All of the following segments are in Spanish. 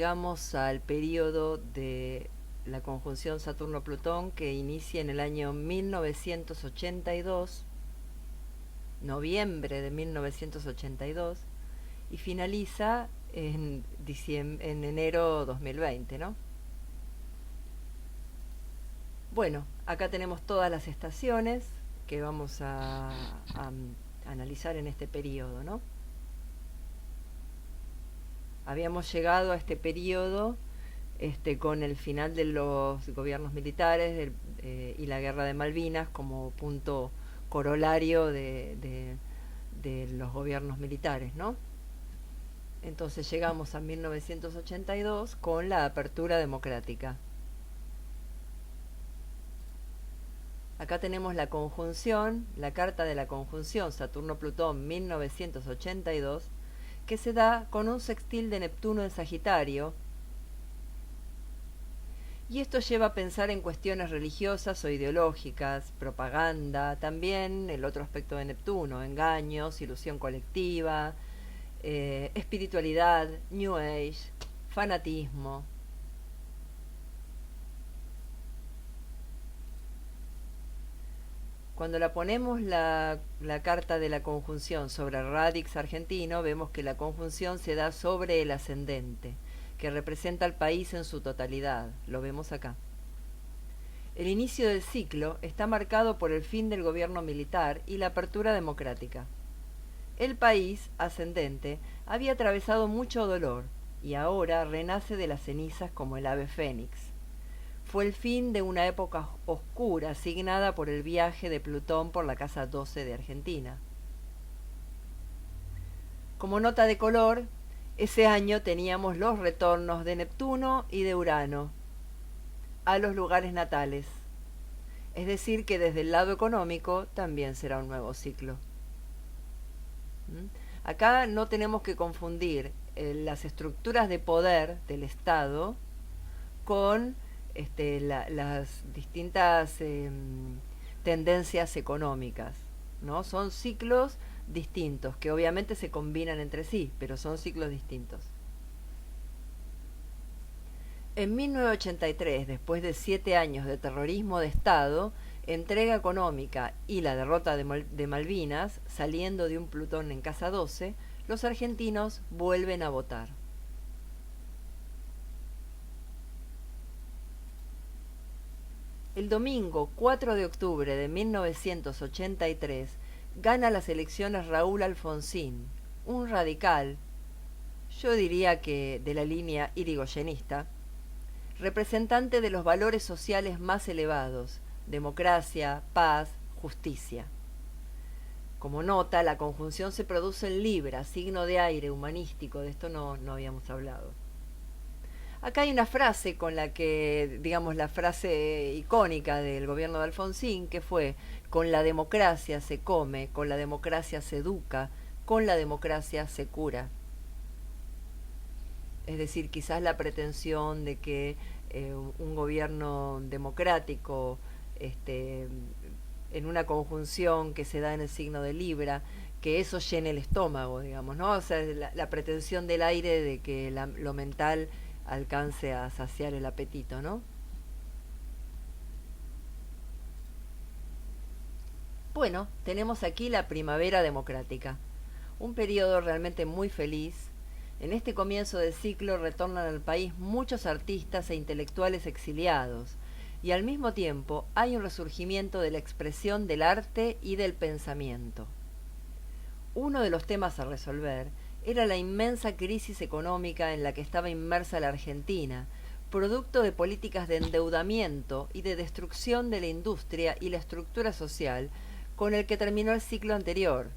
Llegamos al periodo de la conjunción Saturno-Plutón que inicia en el año 1982, noviembre de 1982, y finaliza en enero 2020, ¿no? Bueno, acá tenemos todas las estaciones que vamos a analizar en este periodo, ¿no? Habíamos llegado a este periodo con el final de los gobiernos militares y la guerra de Malvinas como punto corolario de los gobiernos militares, ¿no? Entonces llegamos a 1982 con la apertura democrática. Acá tenemos la conjunción, la carta de la conjunción Saturno-Plutón 1982, que se da con un sextil de Neptuno en Sagitario. Y esto lleva a pensar en cuestiones religiosas o ideológicas, propaganda, también el otro aspecto de Neptuno, engaños, ilusión colectiva, espiritualidad, New Age, fanatismo. Cuando la ponemos la carta de la conjunción sobre el radix argentino, vemos que la conjunción se da sobre el ascendente, que representa al país en su totalidad. Lo vemos acá. El inicio del ciclo está marcado por el fin del gobierno militar y la apertura democrática. El país, ascendente, había atravesado mucho dolor y ahora renace de las cenizas como el ave fénix. Fue el fin de una época oscura asignada por el viaje de Plutón por la casa 12 de Argentina. Como nota de color, ese año teníamos los retornos de Neptuno y de Urano a los lugares natales. Es decir, que desde el lado económico también será un nuevo ciclo. Acá no tenemos que confundir las estructuras de poder del Estado con las distintas tendencias económicas, ¿no? Son ciclos distintos que obviamente se combinan entre sí, pero son ciclos distintos. En 1983, después de 7 años de terrorismo de Estado, entrega económica y la derrota de Malvinas, saliendo de un Plutón en casa 12, los argentinos vuelven a votar. El domingo 4 de octubre de 1983 gana las elecciones Raúl Alfonsín, un radical, yo diría que de la línea irigoyenista, representante de los valores sociales más elevados: democracia, paz, justicia. Como nota, la conjunción se produce en Libra, signo de aire humanístico, de esto no habíamos hablado. Acá hay una frase con la que, digamos, la frase icónica del gobierno de Alfonsín, que fue: con la democracia se come, con la democracia se educa, con la democracia se cura. Es decir, quizás la pretensión de que un gobierno democrático, en una conjunción que se da en el signo de Libra, que eso llene el estómago, digamos, ¿no? O sea, la pretensión del aire de que lo mental alcance a saciar el apetito, ¿no? Bueno, tenemos aquí la primavera democrática, un periodo realmente muy feliz. En este comienzo de ciclo retornan al país muchos artistas e intelectuales exiliados, y al mismo tiempo hay un resurgimiento de la expresión del arte y del pensamiento. Uno de los temas a resolver era la inmensa crisis económica en la que estaba inmersa la Argentina, producto de políticas de endeudamiento y de destrucción de la industria y la estructura social con el que terminó el ciclo anterior.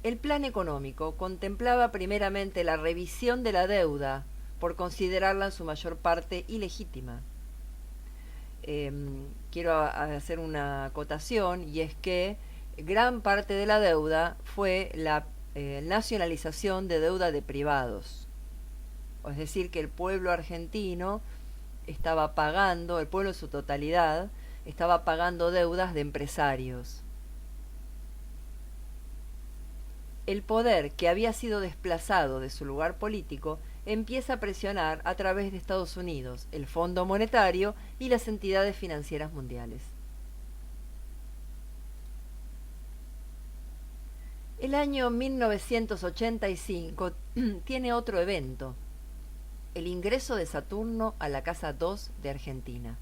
El plan económico contemplaba primeramente la revisión de la deuda, por considerarla en su mayor parte ilegítima. Quiero hacer una acotación, y es que gran parte de la deuda fue la nacionalización de deuda de privados. Es decir, que el pueblo argentino estaba pagando, el pueblo en su totalidad, estaba pagando deudas de empresarios. El poder, que había sido desplazado de su lugar político, empieza a presionar a través de Estados Unidos, el Fondo Monetario y las entidades financieras mundiales. El año 1985 tiene otro evento, el ingreso de Saturno a la casa 2 de Argentina.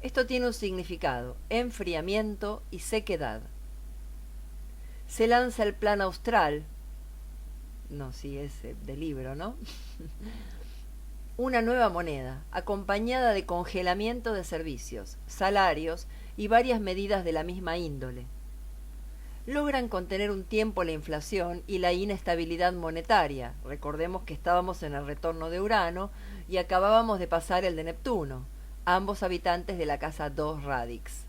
Esto tiene un significado: enfriamiento y sequedad. Se lanza el Plan Austral, no, sí es de libro, ¿no? Una nueva moneda, acompañada de congelamiento de servicios, salarios y varias medidas de la misma índole. Logran contener un tiempo la inflación y la inestabilidad monetaria. Recordemos que estábamos en el retorno de Urano y acabábamos de pasar el de Neptuno, ambos habitantes de la casa 2 Radix.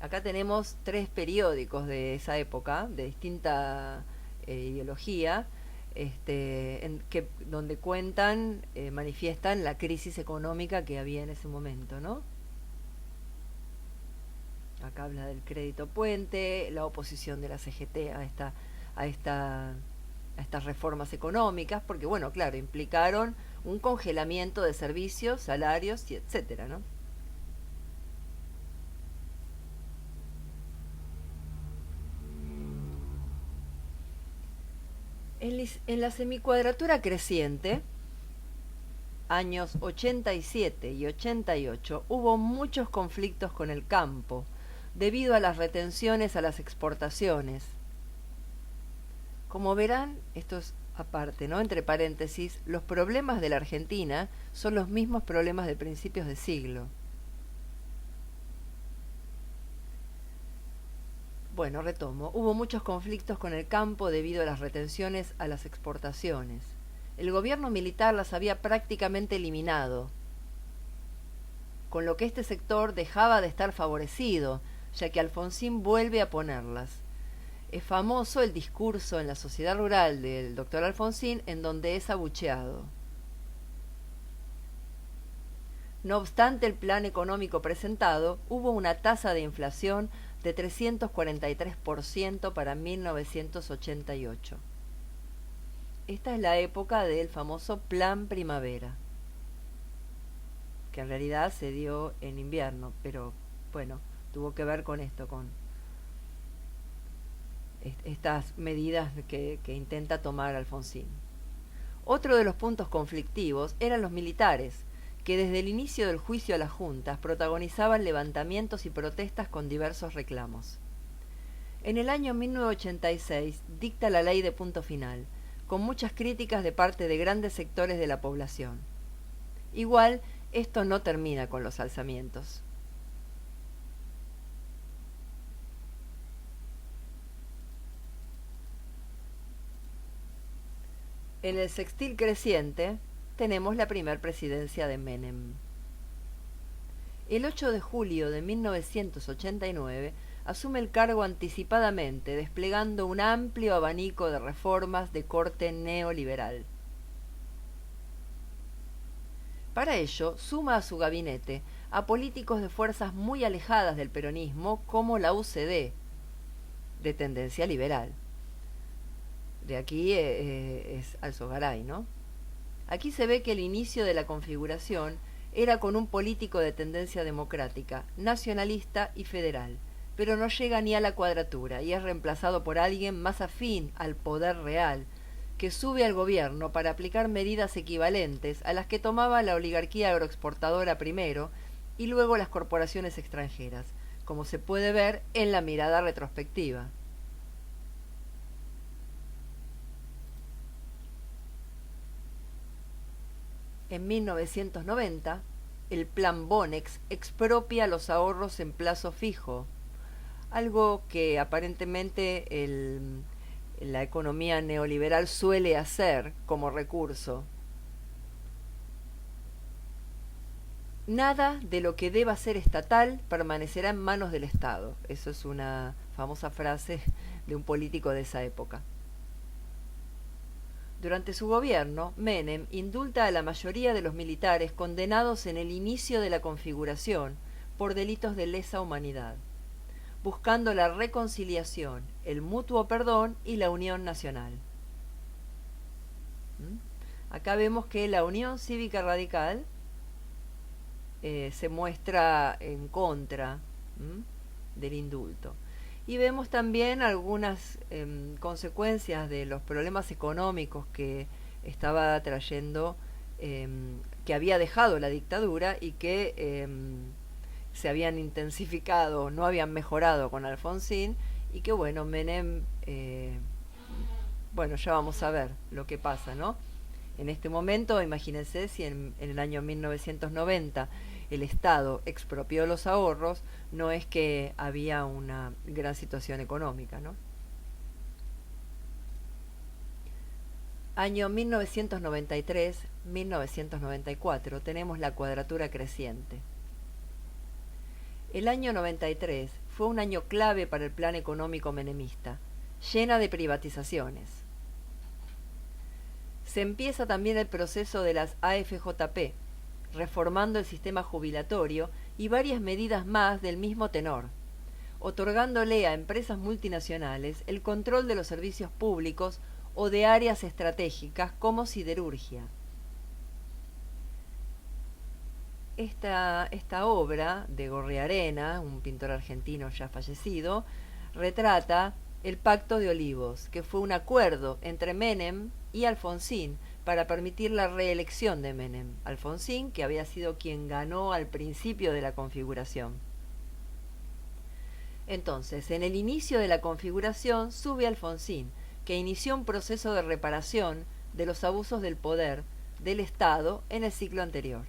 Acá tenemos 3 periódicos de esa época, de distinta ideología, donde cuentan, manifiestan la crisis económica que había en ese momento, ¿no? Acá habla del crédito puente, la oposición de la CGT a estas reformas económicas, porque bueno, claro, implicaron un congelamiento de servicios, salarios y etcétera, ¿no? En la semicuadratura creciente, años 87 y 88, hubo muchos conflictos con el campo, debido a las retenciones a las exportaciones. Como verán, esto es aparte, ¿no? Entre paréntesis, los problemas de la Argentina son los mismos problemas de principios de siglo. Bueno, retomo. Hubo muchos conflictos con el campo debido a las retenciones a las exportaciones. El gobierno militar las había prácticamente eliminado, con lo que este sector dejaba de estar favorecido, ya que Alfonsín vuelve a ponerlas. Es famoso el discurso en la Sociedad Rural del doctor Alfonsín, en donde es abucheado. No obstante el plan económico presentado, hubo una tasa de inflación de 343% para 1988. Esta es la época del famoso Plan Primavera, que en realidad se dio en invierno, pero bueno, tuvo que ver con esto, con estas medidas que intenta tomar Alfonsín. Otro de los puntos conflictivos eran los militares, que desde el inicio del juicio a las juntas protagonizaban levantamientos y protestas con diversos reclamos. En el año 1986 dicta la ley de punto final, con muchas críticas de parte de grandes sectores de la población. Igual, esto no termina con los alzamientos. En el sextil creciente tenemos la primer presidencia de Menem. El 8 de julio de 1989 asume el cargo anticipadamente, desplegando un amplio abanico de reformas de corte neoliberal. Para ello, suma a su gabinete a políticos de fuerzas muy alejadas del peronismo, como la UCD, de tendencia liberal. De aquí es Alzogaray, ¿no? Aquí se ve que el inicio de la configuración era con un político de tendencia democrática, nacionalista y federal, pero no llega ni a la cuadratura y es reemplazado por alguien más afín al poder real, que sube al gobierno para aplicar medidas equivalentes a las que tomaba la oligarquía agroexportadora primero y luego las corporaciones extranjeras, como se puede ver en la mirada retrospectiva. En 1990, el Plan Bonex expropia los ahorros en plazo fijo, algo que aparentemente la economía neoliberal suele hacer como recurso. Nada de lo que deba ser estatal permanecerá en manos del Estado. Eso es una famosa frase de un político de esa época. Durante su gobierno, Menem indulta a la mayoría de los militares condenados en el inicio de la configuración por delitos de lesa humanidad, buscando la reconciliación el mutuo perdón y la unión nacional. Acá vemos que la Unión Cívica Radical se muestra en contra del indulto. Y vemos también algunas consecuencias de los problemas económicos que estaba trayendo, que había dejado la dictadura y que se habían intensificado, no habían mejorado con Alfonsín, y que bueno, Menem, bueno, ya vamos a ver lo que pasa, ¿no? En este momento, imagínense si en el año 1990 el Estado expropió los ahorros, no es que había una gran situación económica, ¿no? Año 1993-1994, tenemos la cuadratura creciente. El año 93 fue un año clave para el plan económico menemista, llena de privatizaciones. Se empieza también el proceso de las AFJP, reformando el sistema jubilatorio y varias medidas más del mismo tenor, otorgándole a empresas multinacionales el control de los servicios públicos o de áreas estratégicas como siderurgia. Esta obra de Gorriarena, un pintor argentino ya fallecido, retrata el Pacto de Olivos, que fue un acuerdo entre Menem y Alfonsín para permitir la reelección de Menem. Alfonsín, que había sido quien ganó al principio de la configuración. Entonces, en el inicio de la configuración sube Alfonsín, que inició un proceso de reparación de los abusos del poder del Estado en el ciclo anterior,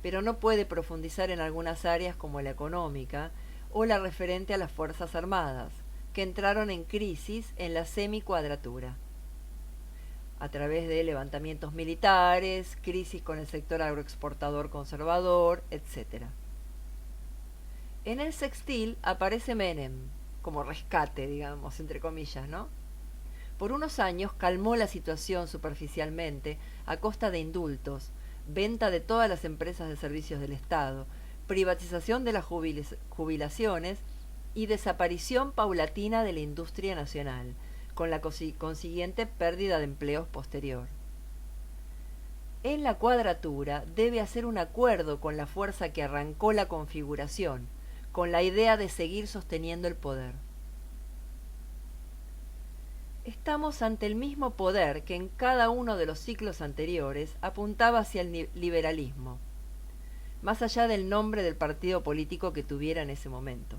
pero no puede profundizar en algunas áreas como la económica o la referente a las Fuerzas Armadas, que entraron en crisis en la semicuadratura, a través de levantamientos militares, crisis con el sector agroexportador conservador, etc. En el sextil aparece Menem, como rescate, digamos, entre comillas, ¿no? Por unos años calmó la situación superficialmente a costa de indultos, venta de todas las empresas de servicios del Estado, privatización de las jubilaciones y desaparición paulatina de la industria nacional, con la consiguiente pérdida de empleos posterior. En la cuadratura debe hacer un acuerdo con la fuerza que arrancó la configuración, con la idea de seguir sosteniendo el poder. Estamos ante el mismo poder que en cada uno de los ciclos anteriores apuntaba hacia el liberalismo, más allá del nombre del partido político que tuviera en ese momento.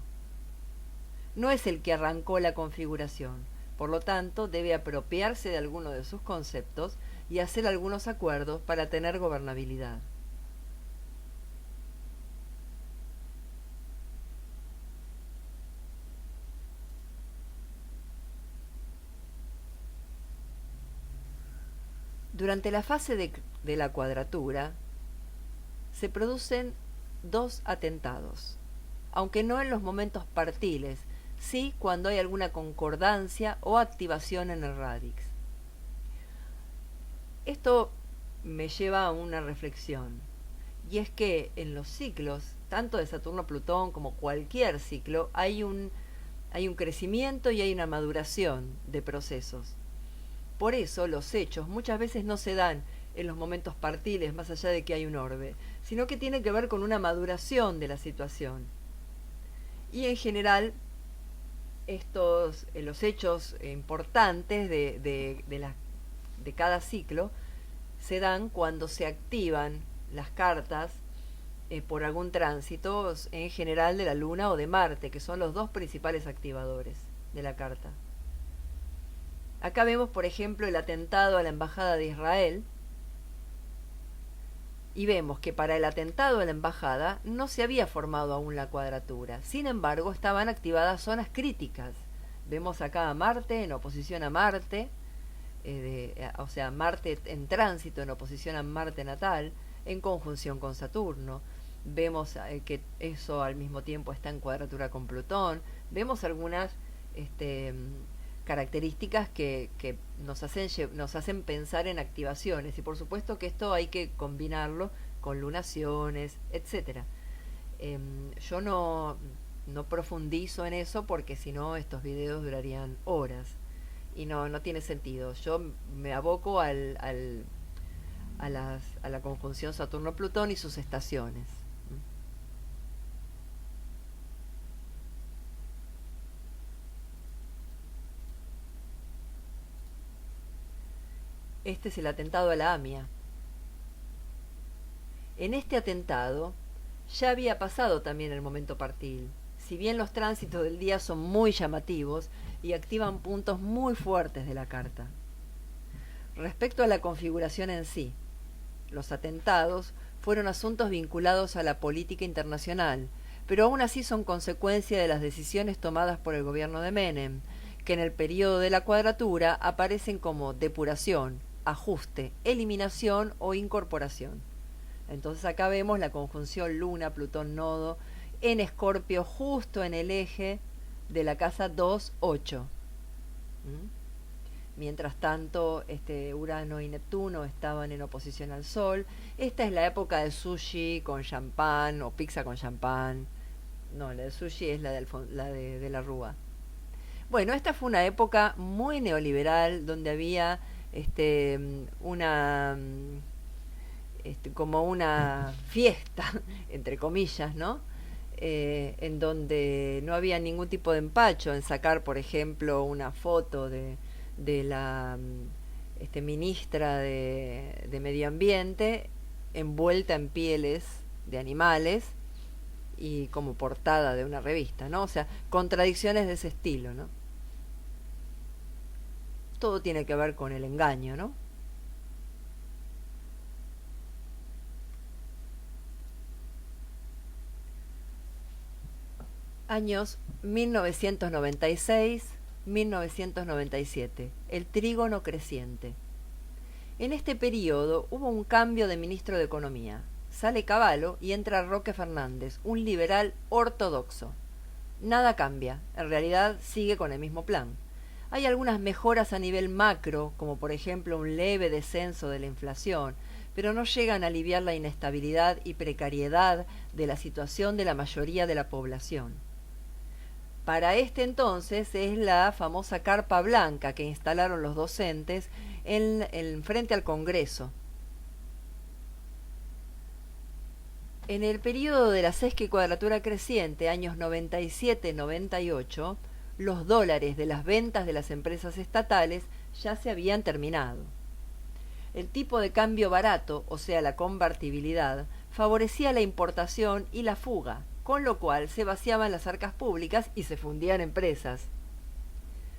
No es el que arrancó la configuración, por lo tanto debe apropiarse de alguno de sus conceptos y hacer algunos acuerdos para tener gobernabilidad. Durante la fase de la cuadratura se producen dos atentados, aunque no en los momentos partiles, sí cuando hay alguna concordancia o activación en el radix. Esto me lleva a una reflexión, y es que en los ciclos, tanto de Saturno-Plutón como cualquier ciclo, hay un crecimiento y hay una maduración de procesos. Por eso los hechos muchas veces no se dan en los momentos partiles, más allá de que hay un orbe, sino que tiene que ver con una maduración de la situación. Y en general, los hechos importantes de cada ciclo se dan cuando se activan las cartas por algún tránsito, en general de la Luna o de Marte, que son los dos principales activadores de la carta. Acá vemos, por ejemplo, el atentado a la Embajada de Israel, y vemos que para el atentado a la embajada no se había formado aún la cuadratura. Sin embargo, estaban activadas zonas críticas. Vemos acá a Marte en oposición a Marte, o sea, Marte en tránsito en oposición a Marte natal, en conjunción con Saturno. Vemos que eso al mismo tiempo está en cuadratura con Plutón. Vemos algunas características que nos hacen pensar en activaciones, y por supuesto que esto hay que combinarlo con lunaciones, etcétera. Yo no No profundizo en eso porque si no estos videos durarían horas y no tiene sentido. Yo me aboco a la conjunción Saturno-Plutón y sus estaciones. Este es el atentado a la AMIA. En este atentado ya había pasado también el momento partil. Si bien los tránsitos del día son muy llamativos y activan puntos muy fuertes de la carta. Respecto a la configuración en sí, los atentados fueron asuntos vinculados a la política internacional, pero aún así son consecuencia de las decisiones tomadas por el gobierno de Menem, que en el periodo de la cuadratura aparecen como depuración, ajuste, eliminación o incorporación. Entonces acá vemos la conjunción Luna, Plutón, Nodo en Escorpio justo en el eje de la casa 2-8. Mientras tanto, Urano y Neptuno estaban en oposición al Sol. Esta es la época del sushi con champán o pizza con champán. No, la del sushi es la de la Rúa. Bueno, esta fue una época muy neoliberal donde había una como una fiesta, entre comillas, ¿no? En donde no había ningún tipo de empacho en sacar, por ejemplo, una foto de la ministra de Medio Ambiente envuelta en pieles de animales y como portada de una revista, ¿no? O sea, contradicciones de ese estilo, ¿no? Todo tiene que ver con el engaño, ¿no? Años 1996-1997, el trígono creciente. En este periodo hubo un cambio de ministro de Economía. Sale Cavallo y entra Roque Fernández, un liberal ortodoxo. Nada cambia, en realidad sigue con el mismo plan. Hay algunas mejoras a nivel macro, como por ejemplo un leve descenso de la inflación, pero no llegan a aliviar la inestabilidad y precariedad de la situación de la mayoría de la población. Para este entonces es la famosa carpa blanca que instalaron los docentes frente al Congreso. En el periodo de la sesqui cuadratura creciente, años 97-98, los dólares de las ventas de las empresas estatales ya se habían terminado. El tipo de cambio barato, o sea la convertibilidad, favorecía la importación y la fuga, con lo cual se vaciaban las arcas públicas y se fundían empresas.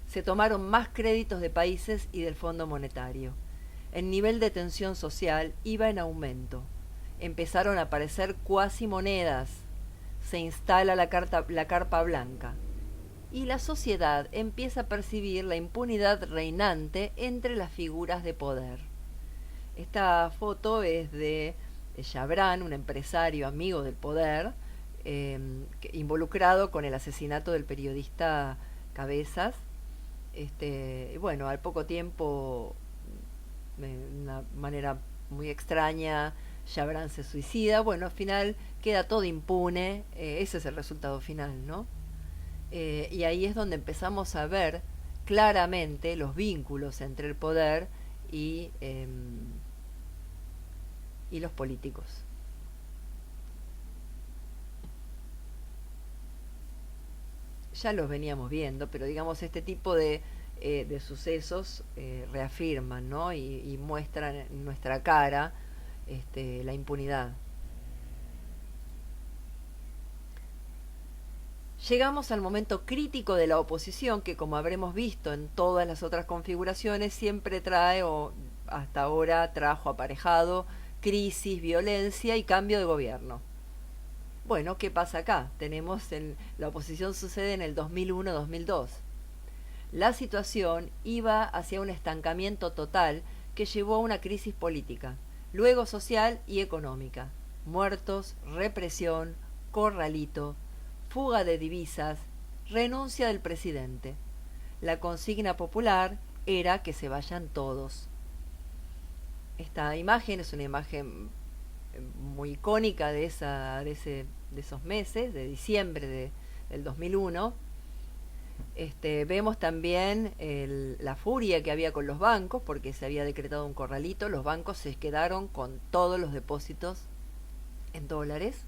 Se tomaron más créditos de países y del Fondo Monetario. El nivel de tensión social iba en aumento. Empezaron a aparecer cuasimonedas. Se instala la carpa blanca. Y la sociedad empieza a percibir la impunidad reinante entre las figuras de poder. Esta foto es de Chabran, un empresario amigo del poder, involucrado con el asesinato del periodista Cabezas. Bueno, al poco tiempo, de una manera muy extraña, Chabran se suicida. Bueno, al final queda todo impune. Ese es el resultado final, ¿no? Y ahí es donde empezamos a ver claramente los vínculos entre el poder y los políticos. Ya los veníamos viendo, pero digamos este tipo de sucesos reafirman, ¿no? y muestran en nuestra cara la impunidad. Llegamos al momento crítico de la oposición que, como habremos visto en todas las otras configuraciones, siempre trae o hasta ahora trajo aparejado crisis, violencia y cambio de gobierno. Bueno, ¿qué pasa acá? La oposición sucede en el 2001-2002. La situación iba hacia un estancamiento total que llevó a una crisis política, luego social y económica. Muertos, represión, corralito, fuga de divisas, renuncia del presidente. La consigna popular era que se vayan todos. Esta imagen es una imagen muy icónica de esos meses, de diciembre el 2001, vemos también la furia que había con los bancos, porque se había decretado un corralito. Los bancos se quedaron con todos los depósitos en dólares.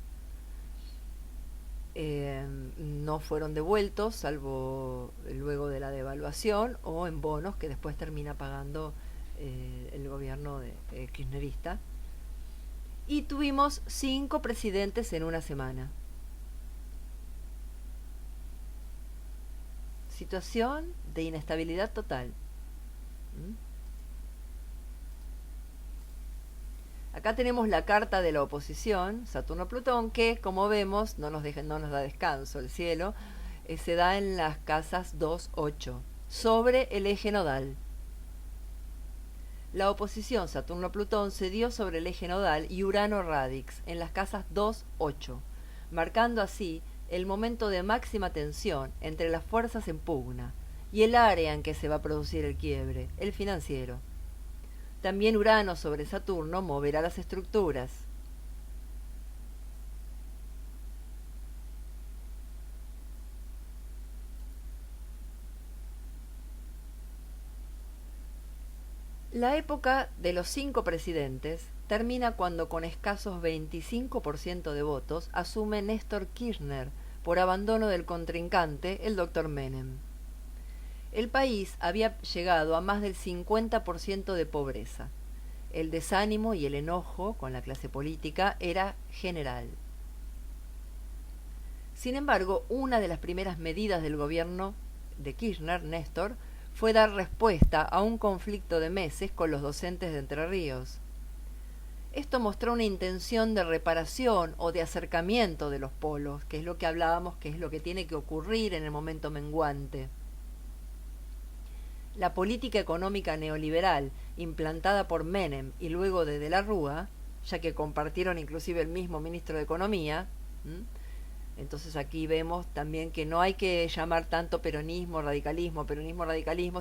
No fueron devueltos, salvo luego de la devaluación, o en bonos que después termina pagando el gobierno kirchnerista. Y tuvimos 5 presidentes en una semana. Situación de inestabilidad total. Acá tenemos la carta de la oposición, Saturno-Plutón, que como vemos no nos da descanso el cielo. Se da en las casas 2-8, sobre el eje nodal. La oposición Saturno-Plutón se dio sobre el eje nodal y Urano-Radix en las casas 2-8, marcando así el momento de máxima tensión entre las fuerzas en pugna y el área en que se va a producir el quiebre, el financiero. También Urano sobre Saturno moverá las estructuras. La época de los 5 presidentes termina cuando, con escasos 25% de votos, asume Néstor Kirchner por abandono del contrincante, el Dr. Menem. El país había llegado a más del 50% de pobreza. El desánimo y el enojo con la clase política era general. Sin embargo, una de las primeras medidas del gobierno de Kirchner, Néstor, fue dar respuesta a un conflicto de meses con los docentes de Entre Ríos. Esto mostró una intención de reparación o de acercamiento de los polos, que es lo que hablábamos, que es lo que tiene que ocurrir en el momento menguante. La política económica neoliberal implantada por Menem y luego de la Rúa, ya que compartieron inclusive el mismo ministro de Economía, entonces aquí vemos también que no hay que llamar tanto peronismo, radicalismo,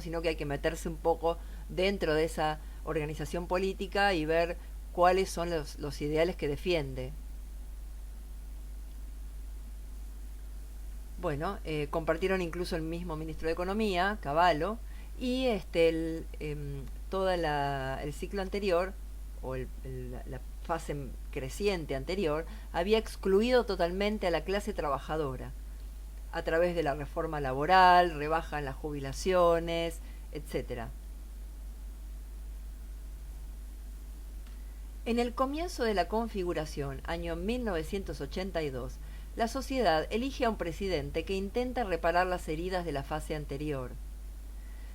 sino que hay que meterse un poco dentro de esa organización política y ver cuáles son los ideales que defiende. Bueno, compartieron incluso el mismo ministro de Economía, Cavallo, y todo el ciclo anterior, o la fase creciente anterior, había excluido totalmente a la clase trabajadora, a través de la reforma laboral, rebaja en las jubilaciones, etc. En el comienzo de la configuración, año 1982, la sociedad elige a un presidente que intenta reparar las heridas de la fase anterior.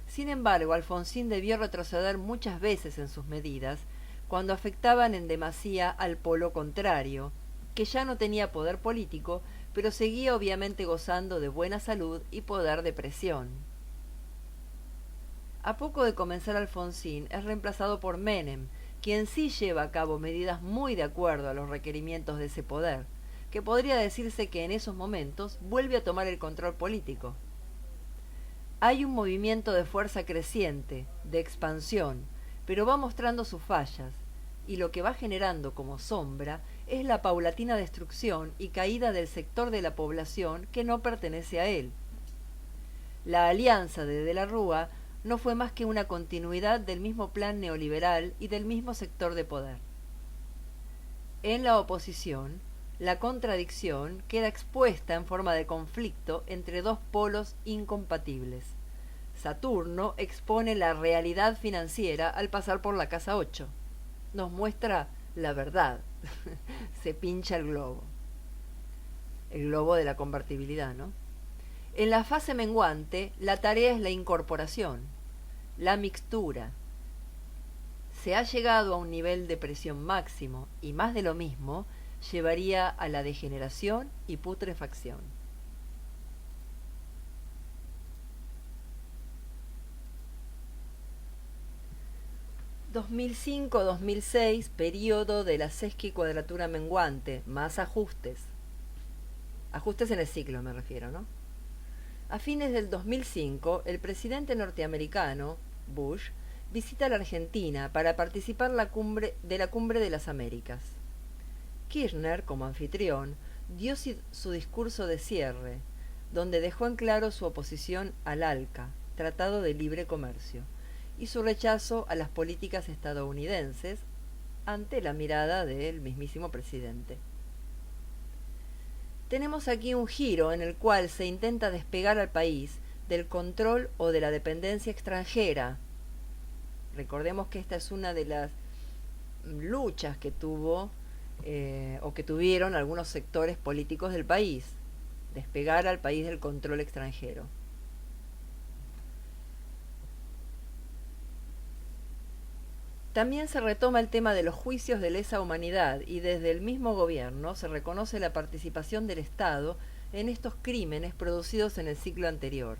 Sin embargo, Alfonsín debió retroceder muchas veces en sus medidas, cuando afectaban en demasía al polo contrario, que ya no tenía poder político, pero seguía obviamente gozando de buena salud y poder de presión. A poco de comenzar Alfonsín es reemplazado por Menem, quien sí lleva a cabo medidas muy de acuerdo a los requerimientos de ese poder, que podría decirse que en esos momentos vuelve a tomar el control político. Hay un movimiento de fuerza creciente, de expansión, pero va mostrando sus fallas, y lo que va generando como sombra es la paulatina destrucción y caída del sector de la población que no pertenece a él. La alianza de la Rúa no fue más que una continuidad del mismo plan neoliberal y del mismo sector de poder. En la oposición, la contradicción queda expuesta en forma de conflicto entre dos polos incompatibles. Saturno expone la realidad financiera al pasar por la casa 8. Nos muestra la verdad. Se pincha el globo de la convertibilidad, ¿no? En la fase menguante, la tarea es la incorporación, la mixtura. Se ha llegado a un nivel de presión máximo y más de lo mismo llevaría a la degeneración y putrefacción. (2005-2006), periodo de la sesquicuadratura menguante, más ajustes. Ajustes en el ciclo me refiero, ¿no? A fines del 2005, el presidente norteamericano, Bush, visita la Argentina para participar de la Cumbre de las Américas. Kirchner, como anfitrión, dio su discurso de cierre, donde dejó en claro su oposición al ALCA, Tratado de Libre Comercio, y su rechazo a las políticas estadounidenses ante la mirada del mismísimo presidente. Tenemos aquí un giro en el cual se intenta despegar al país del control o de la dependencia extranjera. Recordemos que esta es una de las luchas que tuvo o que tuvieron algunos sectores políticos del país, despegar al país del control extranjero. También se retoma el tema de los juicios de lesa humanidad y desde el mismo gobierno se reconoce la participación del Estado en estos crímenes producidos en el siglo anterior.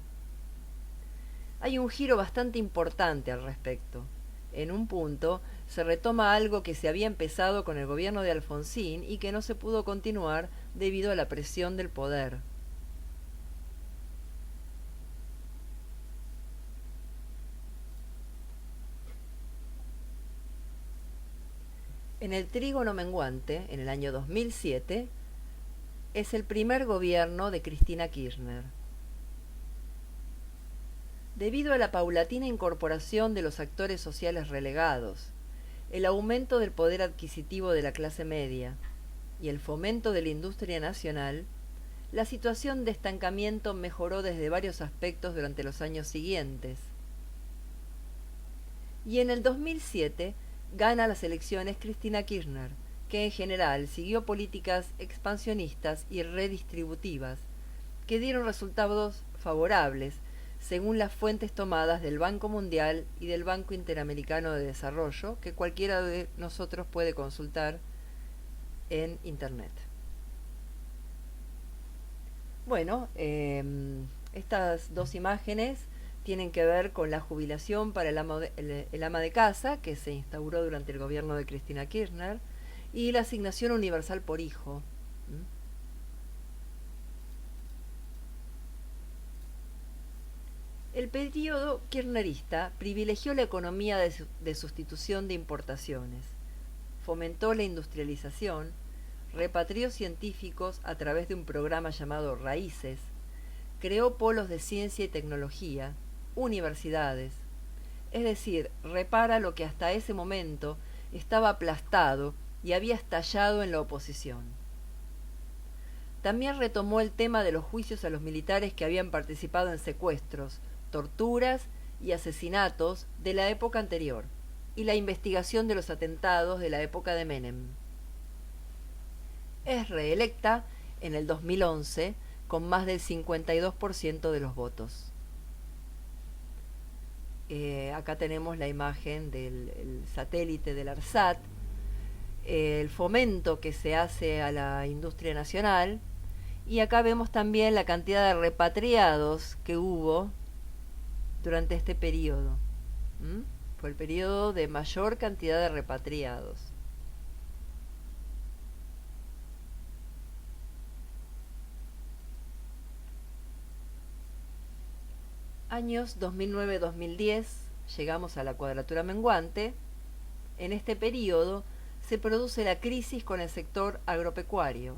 Hay un giro bastante importante al respecto. En un punto se retoma algo que se había empezado con el gobierno de Alfonsín y que no se pudo continuar debido a la presión del poder. En el trígono menguante, en el año 2007, es el primer gobierno de Cristina Kirchner. Debido a la paulatina incorporación de los actores sociales relegados, el aumento del poder adquisitivo de la clase media y el fomento de la industria nacional, la situación de estancamiento mejoró desde varios aspectos durante los años siguientes. Y en el 2007 gana las elecciones Cristina Kirchner, que en general siguió políticas expansionistas y redistributivas, que dieron resultados favorables según las fuentes tomadas del Banco Mundial y del Banco Interamericano de Desarrollo, que cualquiera de nosotros puede consultar en Internet. Bueno, estas dos imágenes tienen que ver con la jubilación para el ama de casa, que se instauró durante el gobierno de Cristina Kirchner, y la asignación universal por hijo. El periodo kirchnerista privilegió la economía de sustitución de importaciones, fomentó la industrialización, repatrió científicos a través de un programa llamado Raíces, creó polos de ciencia y tecnología, universidades, es decir, repara lo que hasta ese momento estaba aplastado y había estallado en la oposición. También retomó el tema de los juicios a los militares que habían participado en secuestros, torturas y asesinatos de la época anterior, y la investigación de los atentados de la época de Menem. Es reelecta en el 2011 con más del 52% de los votos. Acá tenemos la imagen del satélite del ARSAT, el fomento que se hace a la industria nacional, y acá vemos también la cantidad de repatriados que hubo durante este periodo. Fue el periodo de mayor cantidad de repatriados. Años 2009-2010, llegamos a la cuadratura menguante. En este periodo se produce la crisis con el sector agropecuario,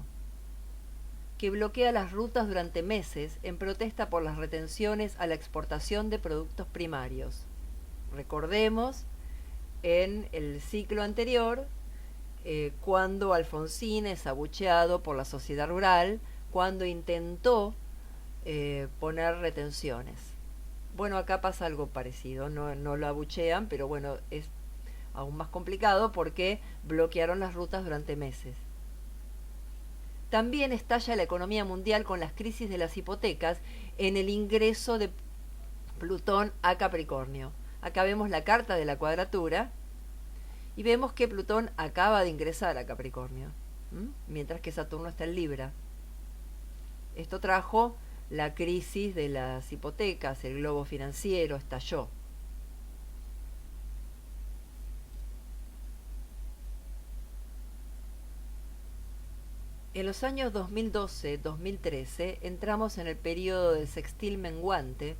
que bloquea las rutas durante meses en protesta por las retenciones a la exportación de productos primarios. Recordemos, en el ciclo anterior, cuando Alfonsín es abucheado por la sociedad rural, cuando intentó poner retenciones. Bueno, acá pasa algo parecido, no lo abuchean, pero bueno, es aún más complicado porque bloquearon las rutas durante meses. También estalla la economía mundial con las crisis de las hipotecas en el ingreso de Plutón a Capricornio. Acá vemos la carta de la cuadratura y vemos que Plutón acaba de ingresar a Capricornio, mientras que Saturno está en Libra. Esto trajo la crisis de las hipotecas, el globo financiero estalló. En los años 2012-2013 entramos en el periodo del sextil menguante,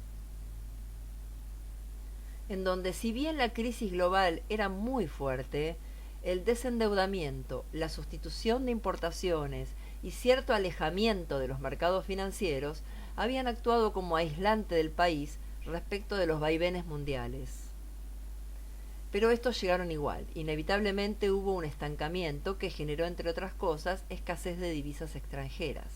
en donde si bien la crisis global era muy fuerte, el desendeudamiento, la sustitución de importaciones y cierto alejamiento de los mercados financieros habían actuado como aislante del país respecto de los vaivenes mundiales. Pero estos llegaron igual. Inevitablemente hubo un estancamiento que generó, entre otras cosas, escasez de divisas extranjeras.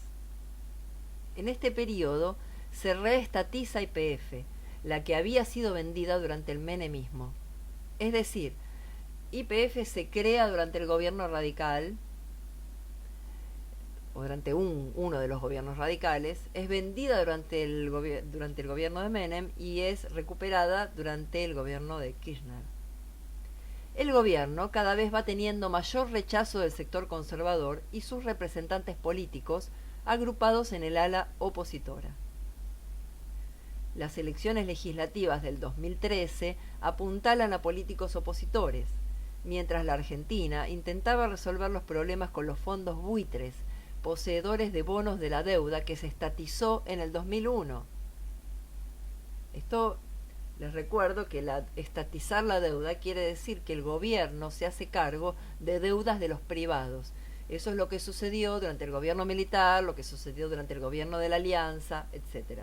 En este periodo se reestatiza YPF, la que había sido vendida durante el menemismo. Es decir, YPF se crea durante el gobierno radical, o durante uno de los gobiernos radicales, es vendida durante el gobierno de Menem y es recuperada durante el gobierno de Kirchner. El gobierno cada vez va teniendo mayor rechazo del sector conservador y sus representantes políticos agrupados en el ala opositora. Las elecciones legislativas del 2013 apuntalan a políticos opositores, mientras la Argentina intentaba resolver los problemas con los fondos buitres, poseedores de bonos de la deuda que se estatizó en el 2001. Esto, les recuerdo que estatizar la deuda quiere decir que el gobierno se hace cargo de deudas de los privados. Eso es lo que sucedió durante el gobierno militar, lo que sucedió durante el gobierno de la Alianza, etc.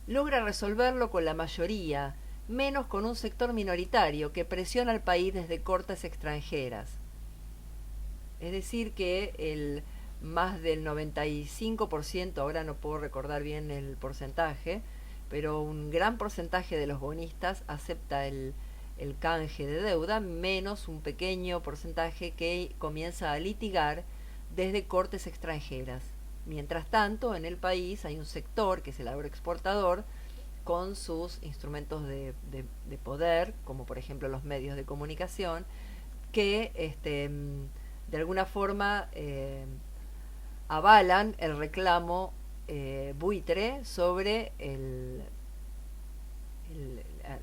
Logra resolverlo con la mayoría, menos con un sector minoritario que presiona al país desde cortes extranjeras. Es decir que más del 95%, ahora no puedo recordar bien el porcentaje, pero un gran porcentaje de los bonistas acepta el canje de deuda, menos un pequeño porcentaje que comienza a litigar desde cortes extranjeras. Mientras tanto, en el país hay un sector que es el agroexportador con sus instrumentos de poder, como por ejemplo los medios de comunicación, que de alguna forma avalan el reclamo buitre sobre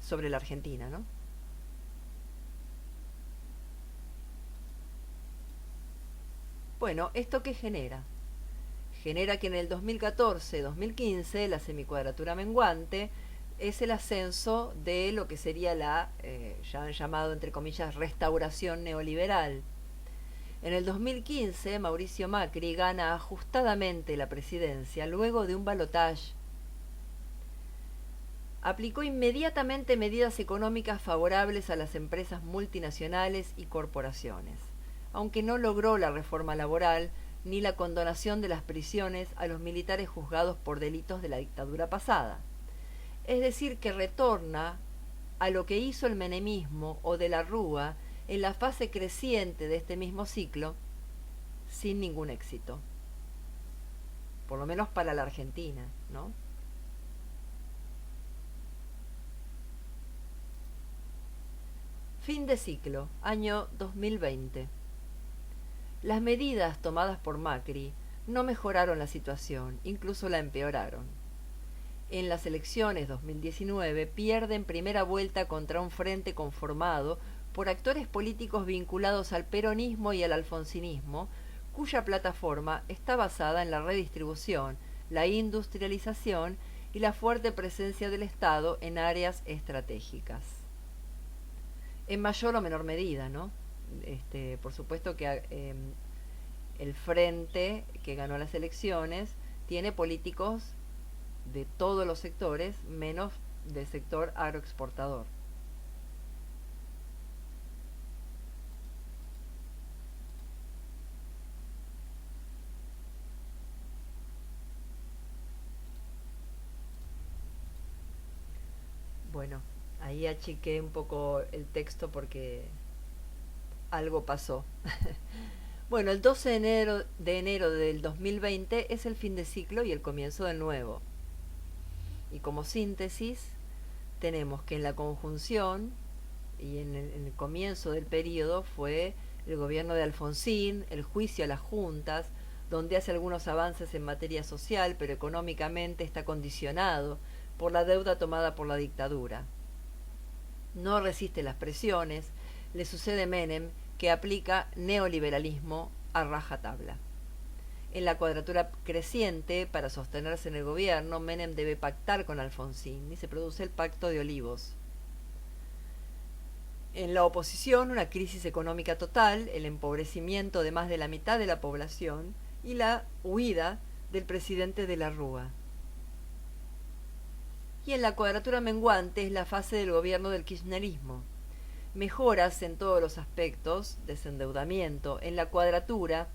sobre la Argentina, ¿no? Bueno, ¿esto qué genera? Genera que en el 2014-2015 la semicuadratura menguante es el ascenso de lo que sería la, ya han llamado entre comillas, restauración neoliberal. En el 2015 Mauricio Macri gana ajustadamente la presidencia luego de un balotaje. Aplicó inmediatamente medidas económicas favorables a las empresas multinacionales y corporaciones, aunque no logró la reforma laboral ni la condonación de las prisiones a los militares juzgados por delitos de la dictadura pasada. Es decir, que retorna a lo que hizo el menemismo o de la Rúa en la fase creciente de este mismo ciclo, sin ningún éxito. Por lo menos para la Argentina, ¿no? Fin de ciclo, año 2020. Las medidas tomadas por Macri no mejoraron la situación, incluso la empeoraron. En las elecciones 2019 pierde en primera vuelta contra un frente conformado por actores políticos vinculados al peronismo y al alfonsinismo, cuya plataforma está basada en la redistribución, la industrialización y la fuerte presencia del Estado en áreas estratégicas. En mayor o menor medida, ¿no? Por supuesto que el frente que ganó las elecciones tiene políticos de todos los sectores, menos del sector agroexportador. Bueno, ahí achiqué un poco el texto porque algo pasó. Bueno, el 12 de enero del 2020 es el fin de ciclo y el comienzo del nuevo. Y como síntesis, tenemos que en la conjunción y en el comienzo del periodo fue el gobierno de Alfonsín, el juicio a las juntas, donde hace algunos avances en materia social, pero económicamente está condicionado por la deuda tomada por la dictadura. No resiste las presiones, le sucede Menem, que aplica neoliberalismo a rajatabla. En la cuadratura creciente, para sostenerse en el gobierno, Menem debe pactar con Alfonsín y se produce el Pacto de Olivos. En la oposición, una crisis económica total, el empobrecimiento de más de la mitad de la población y la huida del presidente de la Rúa. Y en la cuadratura menguante es la fase del gobierno del kirchnerismo. Mejoras en todos los aspectos, desendeudamiento. En la cuadratura,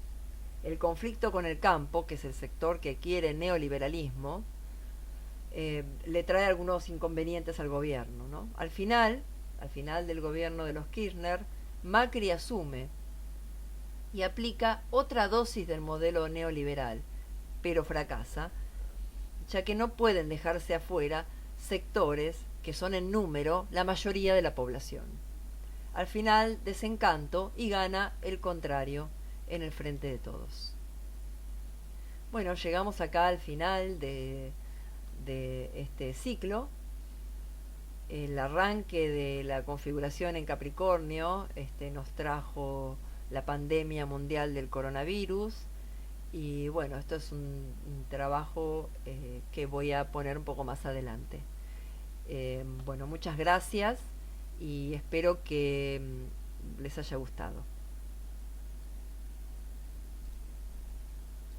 el conflicto con el campo, que es el sector que quiere neoliberalismo, le trae algunos inconvenientes al gobierno, ¿no? Al final del gobierno de los Kirchner, Macri asume y aplica otra dosis del modelo neoliberal, pero fracasa, ya que no pueden dejarse afuera sectores que son en número la mayoría de la población. Al final, desencanto y gana el contrario en el frente de todos. Bueno, llegamos acá al final de este ciclo. El arranque de la configuración en Capricornio nos trajo la pandemia mundial del coronavirus. Y bueno, esto es un trabajo que voy a poner un poco más adelante. Bueno, muchas gracias y espero que les haya gustado.